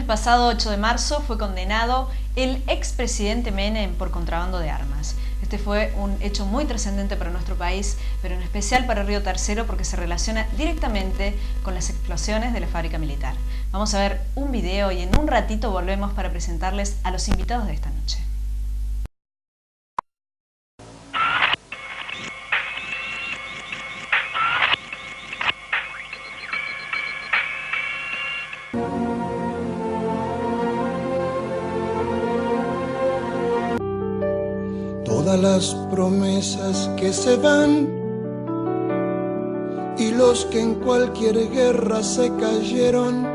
pasado 8 de marzo fue condenado el expresidente Menem por contrabando de armas. Este fue un hecho muy trascendente para nuestro país, pero en especial para Río Tercero porque se relaciona directamente con las explosiones de la fábrica militar. Vamos a ver un video y en un ratito volvemos para presentarles a los invitados de esta noche. Todas las promesas que se van y los que en cualquier guerra se cayeron,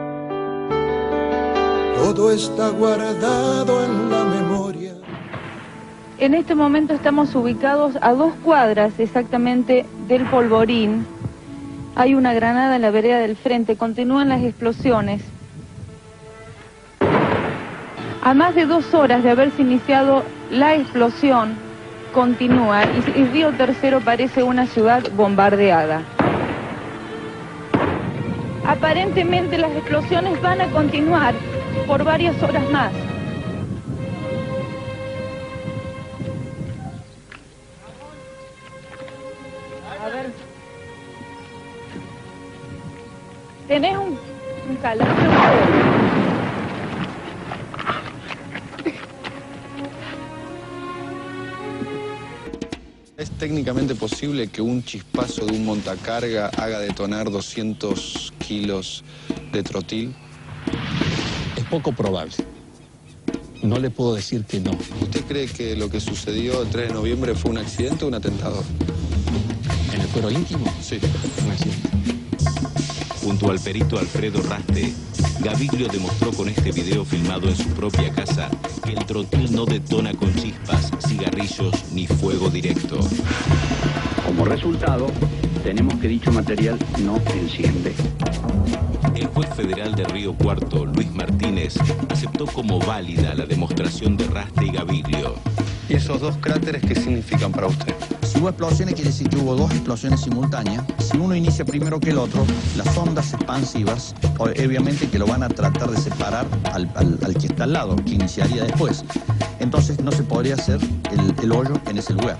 todo está guardado en la memoria. En este momento estamos ubicados a 2 cuadras exactamente del Polvorín. Hay una granada en la vereda del frente, continúan las explosiones. A más de 2 horas de haberse iniciado la explosión, continúa y Río Tercero parece una ciudad bombardeada. Aparentemente las explosiones van a continuar por varias horas más. A ver. ¿Tenés un calambre? ¿Es técnicamente posible que un chispazo de un montacarga haga detonar 200 kilos de trotil? Es poco probable. No le puedo decir que no. ¿Usted cree que lo que sucedió el 3 de noviembre fue un accidente o un atentado? ¿En el fuero íntimo? Sí. Un accidente. Junto al perito Alfredo Raste, Gaviglio demostró con este video filmado en su propia casa que el trotil no detona con chispas, cigarrillos ni fuego directo. Como resultado, tenemos que dicho material no enciende. El juez federal de Río Cuarto, Luis Martínez, aceptó como válida la demostración de Raste y Gaviglio. ¿Y esos 2 cráteres qué significan para usted? Si hubo explosiones, quiere decir que hubo 2 explosiones simultáneas. Si uno inicia primero que el otro, las ondas expansivas, obviamente que lo van a tratar de separar al que está al lado, que iniciaría después. Entonces no se podría hacer el hoyo en ese lugar.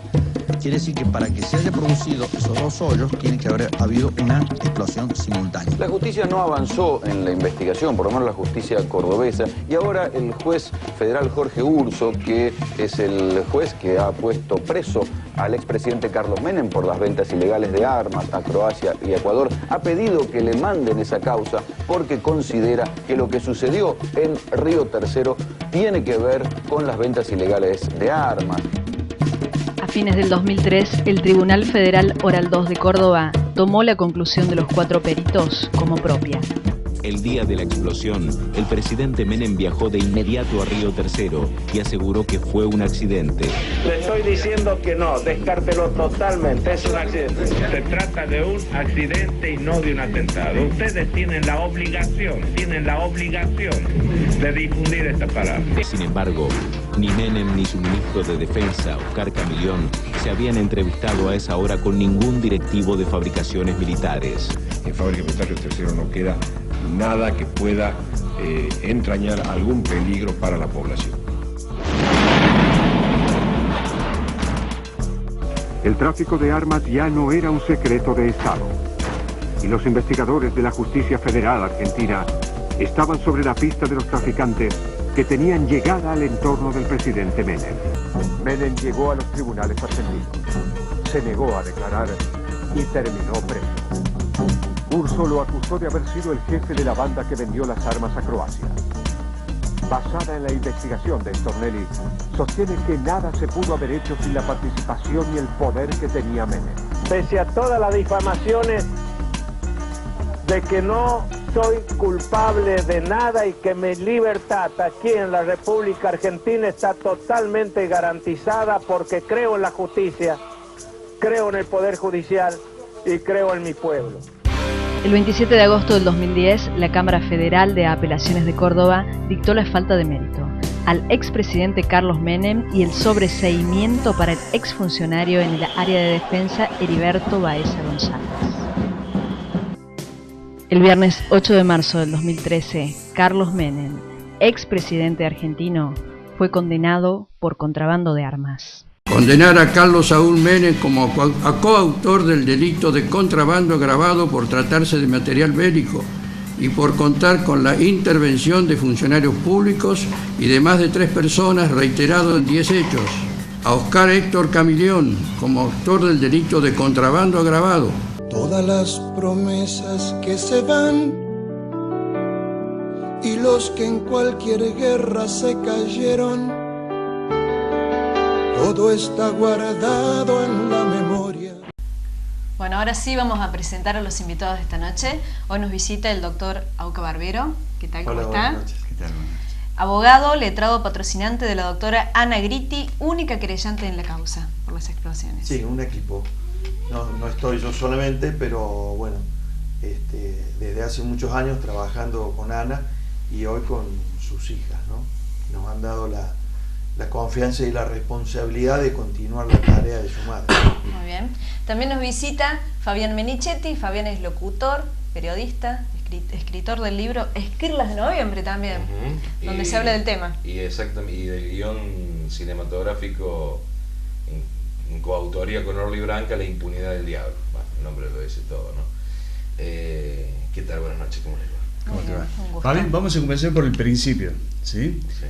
Quiere decir que para que se haya producido esos 2 hoyos, tiene que haber habido una explosión simultánea. La justicia no avanzó en la investigación, por lo menos la justicia cordobesa, y ahora el juez federal Jorge Urso, que es el juez que ha puesto preso al expresidente Carlos Menem por las ventas ilegales de armas a Croacia y Ecuador, ha pedido que le manden esa causa porque considera que lo que sucedió en Río Tercero tiene que ver con las ventas ilegales de armas. A fines del 2003, el Tribunal Federal Oral 2 de Córdoba tomó la conclusión de los 4 peritos como propia. El día de la explosión, el presidente Menem viajó de inmediato a Río Tercero y aseguró que fue un accidente. Le estoy diciendo que no, descártelo totalmente, es un accidente. Se trata de un accidente y no de un atentado. Ustedes tienen la obligación de difundir esta palabra. Sin embargo, ni Menem ni su ministro de Defensa, Oscar Camillón, se habían entrevistado a esa hora con ningún directivo de fabricaciones militares. En Fábrica Militar Río Tercero no queda nada que pueda entrañar algún peligro para la población. El tráfico de armas ya no era un secreto de Estado, y los investigadores de la Justicia Federal Argentina estaban sobre la pista de los traficantes que tenían llegada al entorno del presidente Menem. Menem llegó a los tribunales argentinos, se negó a declarar y terminó preso. Urso lo acusó de haber sido el jefe de la banda que vendió las armas a Croacia. Basada en la investigación de Stornelli, sostiene que nada se pudo haber hecho sin la participación y el poder que tenía Menem. Pese a todas las difamaciones de que no soy culpable de nada y que mi libertad aquí en la República Argentina está totalmente garantizada porque creo en la justicia, creo en el Poder Judicial y creo en mi pueblo. El 27 de agosto del 2010, la Cámara Federal de Apelaciones de Córdoba dictó la falta de mérito al expresidente Carlos Menem y el sobreseimiento para el exfuncionario en el área de defensa Heriberto Baeza González. El viernes 8 de marzo del 2013, Carlos Menem expresidente argentino fue condenado por contrabando de armas. Condenar a Carlos Saúl Menem como coautor del delito de contrabando agravado por tratarse de material bélico y por contar con la intervención de funcionarios públicos y de más de 3 personas reiterado en 10 hechos. A Oscar Héctor Camilión como autor del delito de contrabando agravado. Todas las promesas que se van y los que en cualquier guerra se cayeron, todo está guardado en la memoria. Bueno, ahora sí vamos a presentar a los invitados de esta noche. Hoy nos visita el doctor Auca Barbero. ¿Qué tal? ¿Cómo está? Buenas noches. ¿Qué tal? Buenas noches. Abogado, letrado patrocinante de la doctora Ana Gritti, única querellante en la causa por las explosiones. Sí, un equipo. No estoy yo solamente, pero bueno, desde hace muchos años trabajando con Ana y hoy con sus hijas, ¿no? Nos han dado la confianza y la responsabilidad de continuar la tarea de su madre. Muy bien. También nos visita Fabián Menichetti. Fabián es locutor, periodista, escritor del libro Esquirlas de Noviembre también, donde se habla del tema. Y exactamente, y del guión cinematográfico en coautoría con Orly Branca, La impunidad del diablo. Bueno, el nombre lo dice todo, ¿no? ¿Qué tal? Buenas noches, ¿cómo les va? ¿Cómo te va? Fabián, vamos a comenzar por el principio, ¿sí? Sí.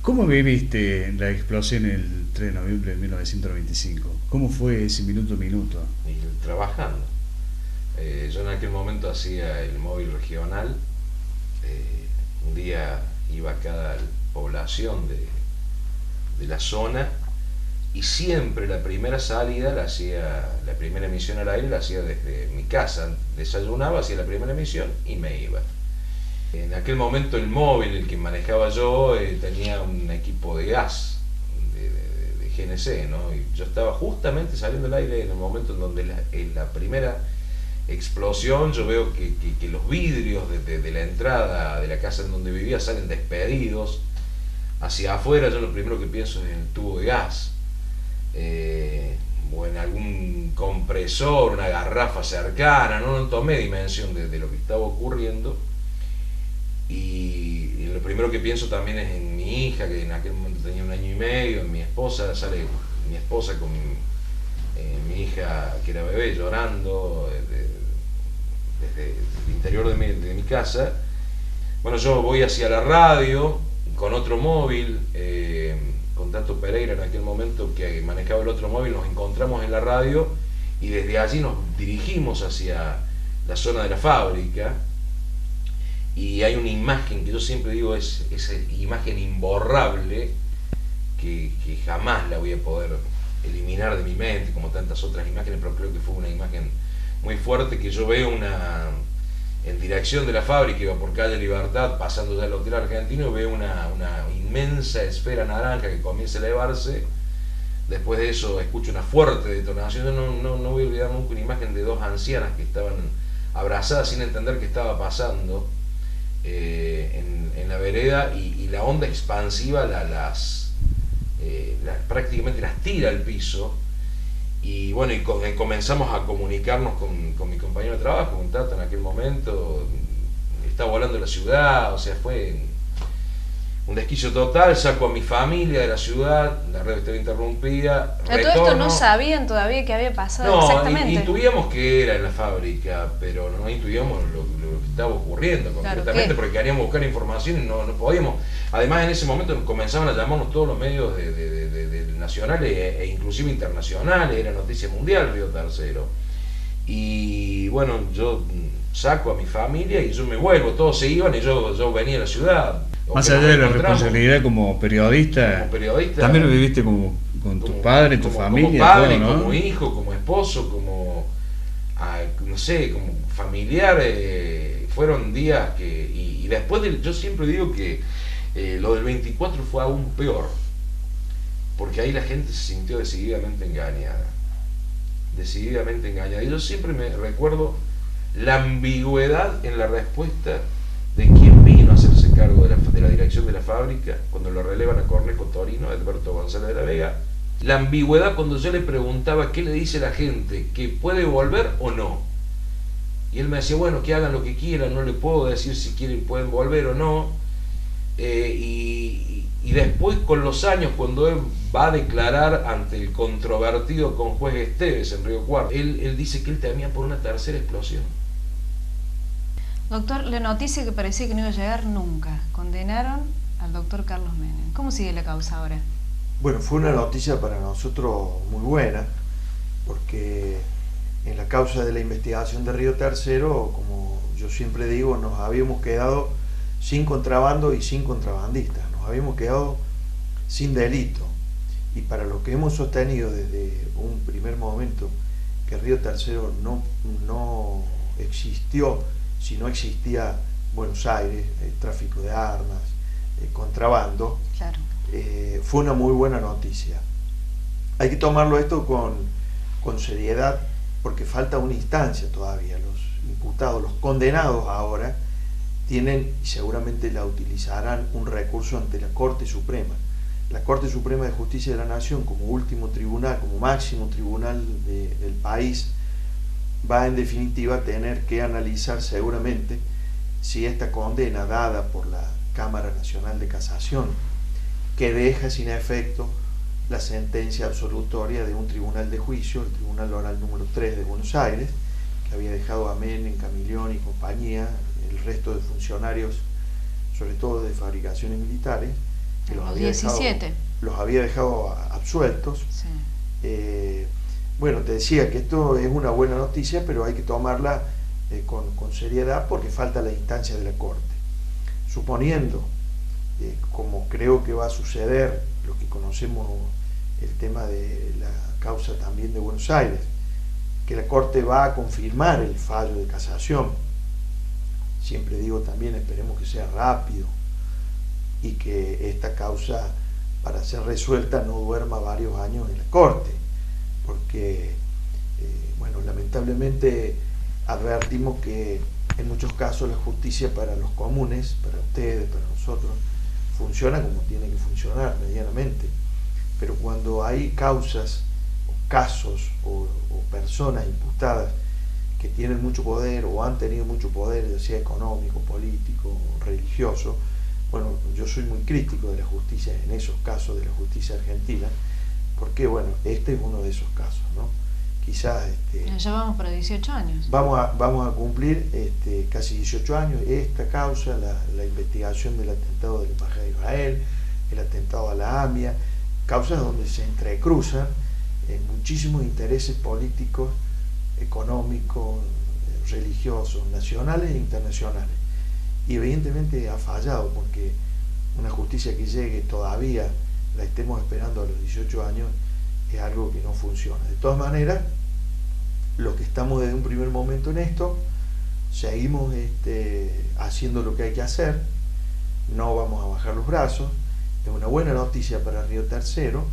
¿Cómo viviste la explosión el 3 de noviembre de 1995? ¿Cómo fue ese minuto a minuto? Y trabajando. Yo en aquel momento hacía el móvil regional. Un día iba a cada población de la zona y siempre la primera salida la hacía, la primera emisión al aire la hacía desde mi casa. Desayunaba, hacía la primera emisión y me iba. En aquel momento el móvil, el que manejaba yo, tenía un equipo de gas, de GNC, ¿no? Y yo estaba justamente saliendo al aire en el momento en donde en la primera explosión yo veo que los vidrios de la entrada de la casa en donde vivía salen despedidos hacia afuera. Yo lo primero que pienso es en el tubo de gas, o en algún compresor, una garrafa cercana. No tomé dimensión de lo que estaba ocurriendo. Y lo primero que pienso también es en mi hija, que en aquel momento tenía 1 año y medio, en mi esposa. Sale mi esposa con mi hija que era bebé llorando desde el interior de mi casa. Bueno, yo voy hacia la radio con otro móvil, con Tato Pereira en aquel momento que manejaba el otro móvil. Nos encontramos en la radio y desde allí nos dirigimos hacia la zona de la fábrica. Y hay una imagen que yo siempre digo es esa imagen imborrable que jamás la voy a poder eliminar de mi mente, como tantas otras imágenes, pero creo que fue una imagen muy fuerte, que yo veo en dirección de la fábrica, iba por calle Libertad, pasando ya al Hotel Argentino, veo una inmensa esfera naranja que comienza a elevarse. Después de eso escucho una fuerte detonación. Yo no voy a olvidar nunca una imagen de 2 ancianas que estaban abrazadas sin entender qué estaba pasando en la vereda, y la onda expansiva prácticamente las tira al piso. Y bueno, comenzamos a comunicarnos con mi compañero de trabajo, con Tato en aquel momento. Estaba volando la ciudad, o sea, fue un desquicio total. Saco a mi familia de la ciudad, la red estaba interrumpida. Todo esto no sabían todavía qué había pasado exactamente. Intuíamos que era en la fábrica, pero no intuíamos lo que estaba ocurriendo concretamente, porque queríamos buscar información y no podíamos. Además, en ese momento comenzaban a llamarnos todos los medios nacionales e inclusive internacionales. Era noticia mundial Río Tercero. Y bueno, yo saco a mi familia y yo me vuelvo. Todos se iban y yo venía a la ciudad. Más allá de la responsabilidad como periodista, también lo viviste con tu padre, tu familia, como padre, todo, ¿no? Como hijo, como esposo, como no sé, como familiar. Fueron días que y después yo siempre digo que lo del 24 fue aún peor, porque ahí la gente se sintió decididamente engañada, y yo siempre me recuerdo la ambigüedad en la respuesta de quien vino a hacerse cargo de la dirección de la fábrica cuando lo relevan a Cornejo Torino, Alberto González de la Vega. La ambigüedad cuando yo le preguntaba qué le dice la gente, que puede volver o no, y él me decía, bueno, que hagan lo que quieran, no le puedo decir si quieren pueden volver o no. y después con los años, cuando él va a declarar ante el controvertido conjuez Esteves en Río Cuarto, él dice que él temía por una tercera explosión. Doctor, la noticia que parecía que no iba a llegar nunca. Condenaron al doctor Carlos Menem. ¿Cómo sigue la causa ahora? Bueno, fue una noticia para nosotros muy buena, porque en la causa de la investigación de Río Tercero, como yo siempre digo, nos habíamos quedado sin contrabando y sin contrabandistas, nos habíamos quedado sin delito. Y para lo que hemos sostenido desde un primer momento, que Río Tercero no existió, si no existía Buenos Aires, tráfico de armas, contrabando, claro. Fue una muy buena noticia. Hay que tomarlo esto con seriedad, porque falta una instancia todavía. Los imputados, los condenados ahora, tienen, y seguramente la utilizarán, un recurso ante la Corte Suprema. La Corte Suprema de Justicia de la Nación, como último tribunal, como máximo tribunal del país, va en definitiva a tener que analizar seguramente si esta condena dada por la Cámara Nacional de Casación, que deja sin efecto la sentencia absolutoria de un tribunal de juicio, el Tribunal Oral número 3 de Buenos Aires, que había dejado a Menem, Camilión y compañía, el resto de funcionarios, sobre todo de fabricaciones militares, que los había dejado absueltos. Sí. Bueno, te decía que esto es una buena noticia, pero hay que tomarla con seriedad, porque falta la instancia de la Corte. Suponiendo, como creo que va a suceder, lo que conocemos el tema de la causa también de Buenos Aires, que la Corte va a confirmar el fallo de casación. Siempre digo también, esperemos que sea rápido y que esta causa, para ser resuelta, no duerma varios años en la Corte, porque bueno, lamentablemente advertimos que en muchos casos la justicia para los comunes, para ustedes, para nosotros, funciona como tiene que funcionar medianamente, pero cuando hay causas o casos o personas imputadas que tienen mucho poder o han tenido mucho poder, ya sea económico, político, religioso, bueno, yo soy muy crítico de la justicia en esos casos, de la justicia argentina, porque bueno, este es uno de esos casos, ¿no? Quizás ya vamos para 18 años. Vamos a cumplir casi 18 años. Esta causa, la investigación del atentado de la Embajada de Israel, el atentado a la AMIA, causas donde se entrecruzan muchísimos intereses políticos, económicos, religiosos, nacionales e internacionales. Y evidentemente ha fallado, porque una justicia que llegue todavía, la estemos esperando a los 18 años, es algo que no funciona. De todas maneras, los que estamos desde un primer momento en esto, seguimos haciendo lo que hay que hacer, no vamos a bajar los brazos. Es una buena noticia para Río Tercero,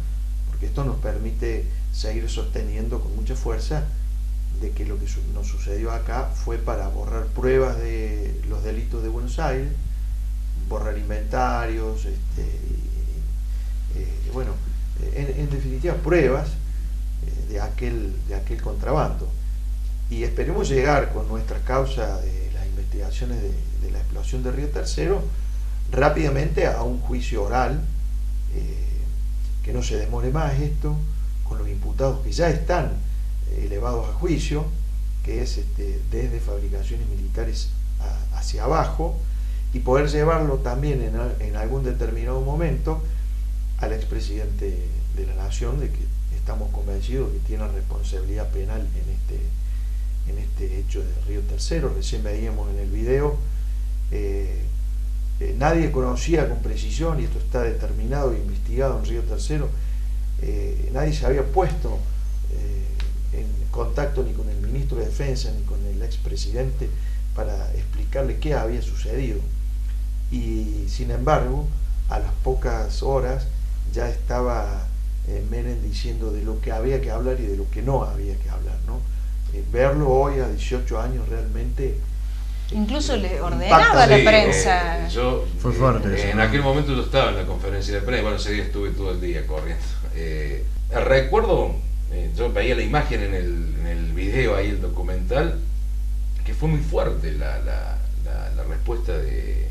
porque esto nos permite seguir sosteniendo con mucha fuerza de que lo que nos sucedió acá fue para borrar pruebas de los delitos de Buenos Aires, borrar inventarios, bueno, en definitiva pruebas de aquel contrabando. Y esperemos llegar con nuestra causa de las investigaciones de la explosión de Río Tercero rápidamente a un juicio oral, que no se demore más esto, con los imputados que ya están elevados a juicio, que es desde fabricaciones militares hacia abajo, y poder llevarlo también en algún determinado momento al expresidente de la Nación, de que estamos convencidos que tiene responsabilidad penal en este hecho de Río Tercero. Recién veíamos en el video, nadie conocía con precisión, y esto está determinado e investigado en Río Tercero, nadie se había puesto en contacto ni con el ministro de Defensa ni con el expresidente para explicarle qué había sucedido. Y sin embargo, a las pocas horas ya estaba Menem diciendo de lo que había que hablar y de lo que no había que hablar, ¿no? Verlo hoy a 18 años realmente... Incluso le ordenaba a la prensa. Fue fuerte. En aquel momento yo estaba en la conferencia de prensa, bueno, ese día estuve todo el día corriendo. Recuerdo, yo veía la imagen en el video, ahí el documental, que fue muy fuerte la respuesta de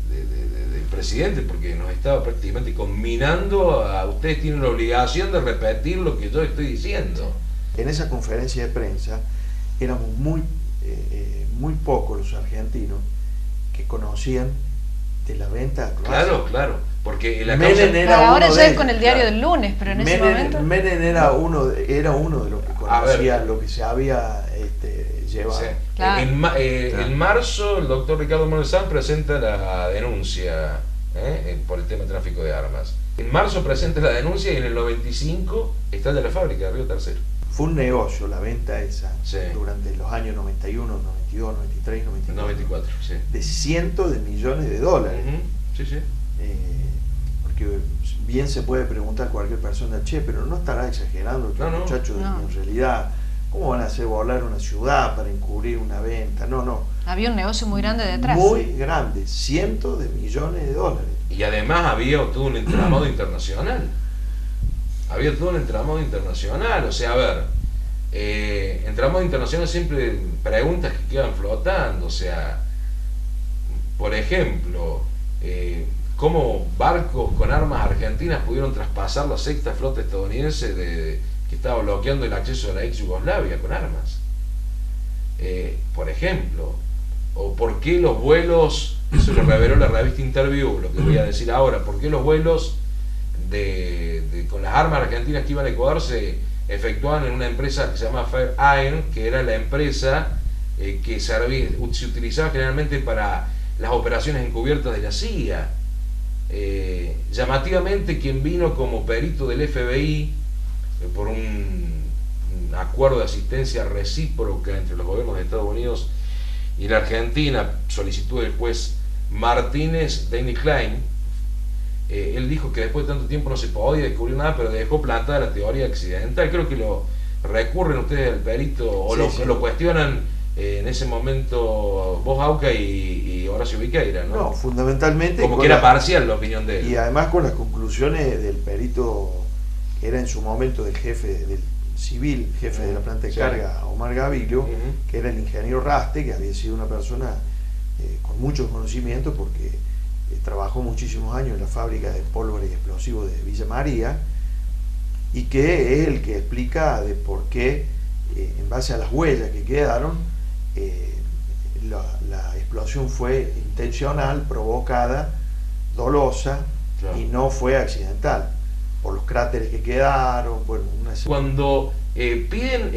del presidente, porque nos estaba prácticamente conminando a ustedes tienen la obligación de repetir lo que yo estoy diciendo. En esa conferencia de prensa éramos muy pocos los argentinos que conocían de la venta a Croacia. Claro, porque la Menem causa... era ahora uno ya de es con ellos, el diario claro. del lunes, pero en ese momento... Menem era uno de los que conocía lo que se había llevado. Sí. Claro. En marzo el doctor Ricardo Monzán presenta la denuncia por el tema de tráfico de armas. En marzo presenta la denuncia y en el 95 está de la fábrica de Río Tercero. Fue un negocio la venta esa durante los años 91, 92, 93, 94, sí. De cientos de millones de dólares. Sí. Porque bien se puede preguntar cualquier persona, che, pero no estará exagerando que los muchachos en realidad, ¿cómo van a hacer volar una ciudad para encubrir una venta? No. Había un negocio muy grande detrás. Muy grande, cientos de millones de dólares. Y además había todo un entramado internacional. O sea, a ver, entramado internacional siempre preguntas que quedan flotando. O sea, por ejemplo, ¿cómo barcos con armas argentinas pudieron traspasar la sexta flota estadounidense que estaba bloqueando el acceso a la ex Yugoslavia con armas? Por ejemplo, o por qué los vuelos, eso lo reveló la revista Interview, lo que voy a decir ahora, por qué los vuelos con las armas argentinas que iban a Ecuador se efectuaban en una empresa que se llama Fair Iron, que era la empresa que se utilizaba generalmente para las operaciones encubiertas de la CIA. Llamativamente, quien vino como perito del FBI por un acuerdo de asistencia recíproca entre los gobiernos de Estados Unidos y la Argentina, solicitud del juez Martínez Denny Klein, él dijo que después de tanto tiempo no se podía descubrir nada, pero dejó plantada la teoría accidental. Creo que lo recurren ustedes al perito o lo cuestionan en ese momento vos, Auca, y Horacio Viqueira, ¿no? No, fundamentalmente... Como que era parcial la opinión de él. Y además con las conclusiones del perito, que era en su momento del jefe del civil, jefe de la planta de carga, Omar Gaviglio, que era el ingeniero Raste, que había sido una persona con muchos conocimientos porque trabajó muchísimos años en la fábrica de pólvora y explosivos de Villa María, y que es el que explica de por qué, en base a las huellas que quedaron, la explosión fue intencional, provocada, dolosa, y no fue accidental, por los cráteres que quedaron. Bueno, cuando piden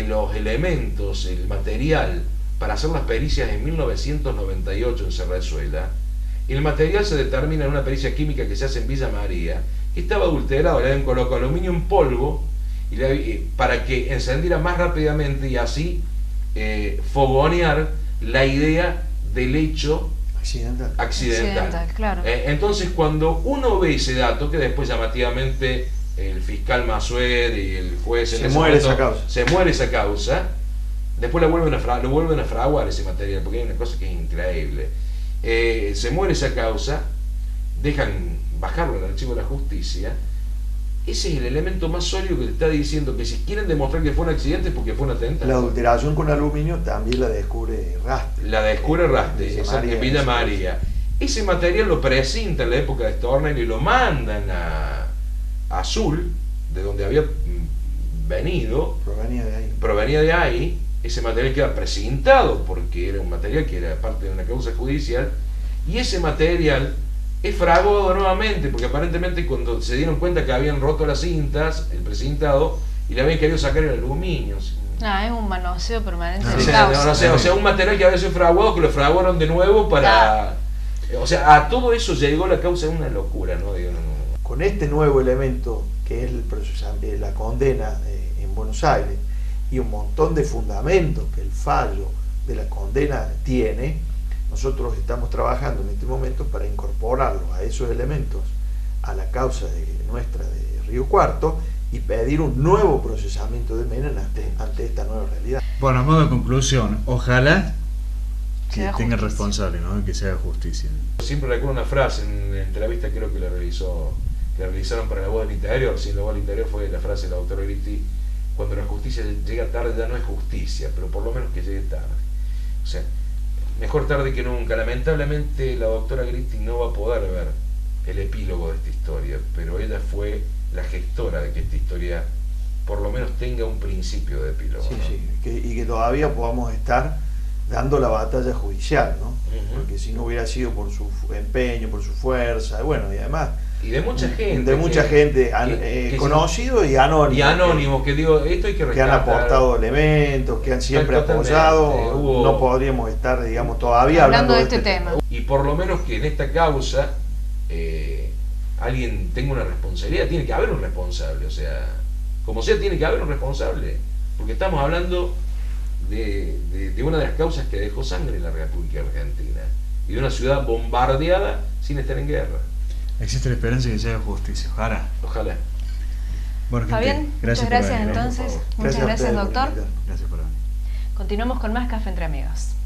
los elementos, el material para hacer las pericias en 1998 en Cerrezuela, el material se determina en una pericia química que se hace en Villa María, que estaba adulterado, le habían colocado aluminio en polvo para que encendiera más rápidamente y así fogonear la idea del hecho accidental. Claro. Entonces, cuando uno ve ese dato, que después llamativamente el fiscal Masued y el juez se muere esa causa, después lo vuelven a fraguar ese material, porque hay una cosa que es increíble. Se muere esa causa, dejan bajarlo al archivo de la justicia. Ese es el elemento más sólido que te está diciendo que si quieren demostrar que fue un accidente es porque fue un atentado. La adulteración con aluminio también la descubre Raste. En Villa María. Ese material lo presentan en la época de Stornell y lo mandan a Azul, de donde había venido. Provenía de ahí. Ese material queda precintado porque era un material que era parte de una causa judicial, y ese material es fraguado nuevamente porque aparentemente cuando se dieron cuenta que habían roto las cintas, el precintado, y le habían querido sacar el aluminio. Es un manoseo permanente de causa. O sea, un material que había sido fraguado, que lo fraguaron de nuevo para... O sea, a todo eso llegó la causa, de una locura, ¿no? Con este nuevo elemento que es la condena en Buenos Aires, y un montón de fundamentos que el fallo de la condena tiene, nosotros estamos trabajando en este momento para incorporarlo a esos elementos a la causa nuestra de Río Cuarto y pedir un nuevo procesamiento de Menem ante esta nueva realidad. Bueno, a modo de conclusión, ojalá que tenga responsable, ¿no? Que se haga justicia. Siempre recuerdo una frase en la entrevista, creo que la realizaron para La Voz del Interior. Sí, La Voz del Interior fue la frase del doctor Gritti: cuando la justicia llega tarde ya no es justicia, pero por lo menos que llegue tarde. O sea, mejor tarde que nunca. Lamentablemente la doctora Gritti no va a poder ver el epílogo de esta historia, pero ella fue la gestora de que esta historia por lo menos tenga un principio de epílogo. Sí, ¿no? y que todavía podamos estar dando la batalla judicial, ¿no? Porque si no hubiera sido por su empeño, por su fuerza, bueno, y además... Y de mucha gente. De mucha gente conocido y anónimo. Y anónimos, que digo, esto hay que rescatar. Que han aportado elementos, que han siempre apoyado, no podríamos estar, digamos, todavía hablando de este tema. Y por lo menos que en esta causa alguien tenga una responsabilidad, tiene que haber un responsable, o sea, como sea, tiene que haber un responsable, porque estamos hablando de una de las causas que dejó sangre en la República Argentina, y de una ciudad bombardeada sin estar en guerra. Existe la esperanza de que se haga justicia, ojalá. Ojalá. Bueno, Fabián, muchas gracias entonces. Muchas gracias, doctor. Gracias por venir. Continuamos con más Café Entre Amigos.